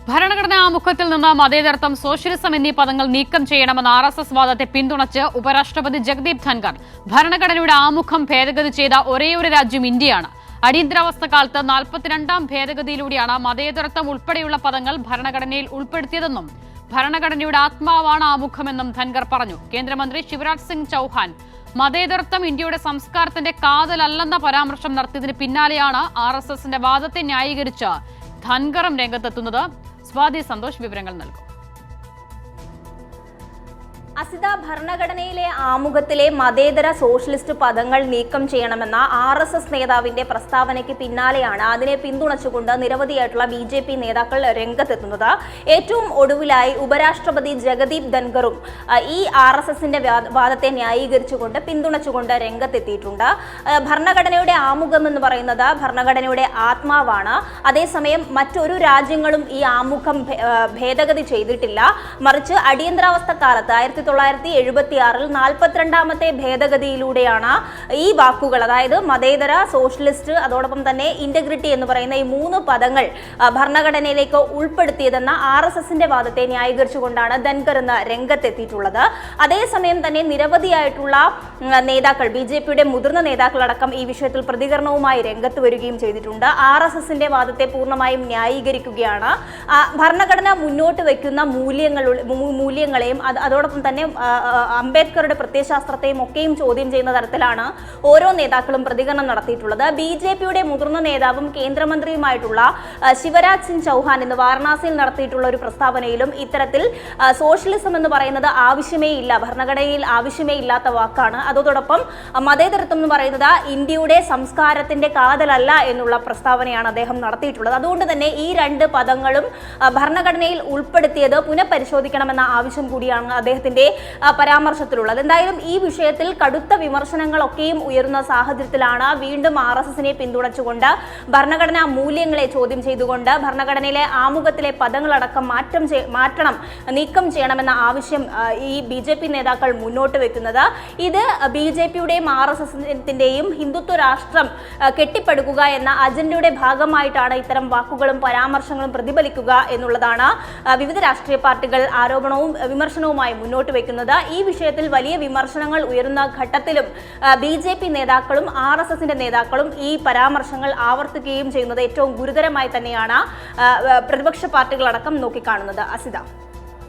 ഭരണഘടനാ ആമുഖത്തിൽ നിന്ന് മതേതരത്വം, സോഷ്യലിസം എന്നീ പദങ്ങൾ നീക്കം ചെയ്യണമെന്ന RSS വാദത്തെ പിന്തുണച്ച് ഉപരാഷ്ട്രപതി ജഗദീപ് ധൻഖർ ഭരണഘടനയുടെ ആമുഖം ഭേദഗതി ചെയ്ത ഒരേയൊരു രാജ്യം ഇന്ത്യയാണ്. അടിയന്തരാവസ്ഥ കാലത്ത് 42ാം ഭേദഗതിയിലൂടെയാണ് മതേതരത്വം ഉൾപ്പെടെയുള്ള പദങ്ങൾ ഭരണഘടനയിൽ ഉൾപ്പെടുത്തിയതെന്നും ഭരണഘടനയുടെ ആത്മാവാണ് ആമുഖമെന്നും ധൻഖർ പറഞ്ഞു. കേന്ദ്രമന്ത്രി ശിവരാജ് സിംഗ് ചൌഹാൻ മതേതരത്വം ഇന്ത്യയുടെ സംസ്കാരത്തിന്റെ കാതലല്ലെന്ന പരാമർശം നടത്തിയതിന് പിന്നാലെയാണ് RSSന്റെ വാദത്തെ ന്യായീകരിച്ച് ധൻഖറും രംഗത്തെത്തുന്നത്. സ്വാതി സന്തോഷ് വിവരങ്ങൾ നൽകും. അസിത, ഭരണഘടനയിലെ ആമുഖത്തിലെ മതേതര സോഷ്യലിസ്റ്റ് പദങ്ങൾ നീക്കം ചെയ്യണമെന്ന RSS നേതാവിന്റെ പ്രസ്താവനയ്ക്ക് പിന്നാലെയാണ് അതിനെ പിന്തുണച്ചുകൊണ്ട് നിരവധിയായിട്ടുള്ള BJP നേതാക്കൾ രംഗത്തെത്തുന്നത്. ഏറ്റവും ഒടുവിലായി ഉപരാഷ്ട്രപതി ജഗദീപ് ധൻഖറും ഈ RSSന്റെ വാദത്തെ ന്യായീകരിച്ചുകൊണ്ട് പിന്തുണച്ചുകൊണ്ട് രംഗത്തെത്തിയിട്ടുണ്ട്. ഭരണഘടനയുടെ ആമുഖം എന്ന് പറയുന്നത് ഭരണഘടനയുടെ ആത്മാവാണ്. അതേസമയം മറ്റൊരു രാജ്യങ്ങളും ഈ ആമുഖം ഭേദഗതി ചെയ്തിട്ടില്ല. മറിച്ച് അടിയന്തരാവസ്ഥ കാലത്ത് 1976 42ാമത്തെ ഭേദഗതിയിലൂടെയാണ് ഈ വാക്കുകൾ, അതായത് മതേതര, സോഷ്യലിസ്റ്റ്, അതോടൊപ്പം തന്നെ ഇന്റഗ്രിറ്റി എന്ന് പറയുന്ന ഈ 3 പദങ്ങൾ ഭരണഘടനയിലേക്ക് ഉൾപ്പെടുത്തിയതെന്ന RSSന്റെ വാദത്തെ ന്യായീകരിച്ചുകൊണ്ടാണ് ധൻഖർ ഇന്ന് രംഗത്തെത്തിയിട്ടുള്ളത്. അതേസമയം തന്നെ നിരവധിയായിട്ടുള്ള നേതാക്കൾ, BJPയുടെ മുതിർന്ന നേതാക്കളടക്കം ഈ വിഷയത്തിൽ പ്രതികരണവുമായി രംഗത്ത് വരികയും ചെയ്തിട്ടുണ്ട്. RSSന്റെ വാദത്തെ പൂർണ്ണമായും ന്യായീകരിക്കുകയാണ്. ഭരണഘടന മുന്നോട്ട് വയ്ക്കുന്ന മൂല്യങ്ങളെയും അതോടൊപ്പം തന്നെ അംബേദ്കറുടെ പ്രത്യയശാസ്ത്രത്തെയും ഒക്കെയും ചോദ്യം ചെയ്യുന്ന തരത്തിലാണ് ഓരോ നേതാക്കളും പ്രതികരണം നടത്തിയിട്ടുള്ളത്. BJPയുടെ മുതിർന്ന നേതാവും കേന്ദ്രമന്ത്രിയുമായിട്ടുള്ള ശിവരാജ് സിംഗ് ചൌഹാൻ ഇന്ന് വാരണാസിയിൽ നടത്തിയിട്ടുള്ള ഒരു പ്രസ്താവനയിലും ഇത്തരത്തിൽ സോഷ്യലിസം എന്ന് പറയുന്നത് ആവശ്യമേ ഇല്ല, ഭരണഘടനയിൽ ആവശ്യമേ ഇല്ലാത്ത വാക്കാണ്, അതോടൊപ്പം മതേതരത്വം എന്ന് പറയുന്നത് ഇന്ത്യയുടെ സംസ്കാരത്തിന്റെ കാതലല്ല എന്നുള്ള പ്രസ്താവനയാണ് അദ്ദേഹം നടത്തിയിട്ടുള്ളത്. അതുകൊണ്ട് തന്നെ ഈ 2 പദങ്ങളും ഭരണഘടനയിൽ ഉൾപ്പെടുത്തിയത് പുനഃപരിശോധിക്കണമെന്ന ആവശ്യം കൂടിയാണ് അദ്ദേഹത്തിന്റെ പരാമർശത്തിലുള്ളത്. എന്തായാലും ഈ വിഷയത്തിൽ കടുത്ത വിമർശനങ്ങളൊക്കെയും ഉയരുന്ന സാഹചര്യത്തിലാണ് വീണ്ടും RSSനെ പിന്തുണച്ചുകൊണ്ട് ഭരണഘടനാ മൂല്യങ്ങളെ ചോദ്യം ചെയ്തുകൊണ്ട് ഭരണഘടനയിലെ ആമുഖത്തിലെ പദങ്ങളടക്കം നീക്കം ചെയ്യണമെന്ന ആവശ്യം ഈ BJP നേതാക്കൾ മുന്നോട്ട് വെക്കുന്നത്. ഇത് BJPയുടെയും RSSന്റെയും ഹിന്ദുത്വ രാഷ്ട്രം കെട്ടിപ്പടുക്കുക എന്ന അജണ്ടയുടെ ഭാഗമായിട്ടാണ് ഇത്തരം വാക്കുകളും പരാമർശങ്ങളും പ്രതിഫലിക്കുക എന്നുള്ളതാണ് വിവിധ രാഷ്ട്രീയ പാർട്ടികൾ ആരോപണവും വിമർശനവുമായി മുന്നോട്ട് വെക്കുന്നത്. ഈ വിഷയത്തിൽ വലിയ വിമർശനങ്ങൾ ഉയരുന്ന ഘട്ടത്തിലും BJP നേതാക്കളും RSSന്റെ നേതാക്കളും ഈ പരാമർശങ്ങൾ ആവർത്തിക്കുകയും ചെയ്യുന്നത് ഏറ്റവും ഗുരുതരമായി തന്നെയാണ് പ്രതിപക്ഷ പാർട്ടികളടക്കം നോക്കിക്കാണുന്നത്. അസിത.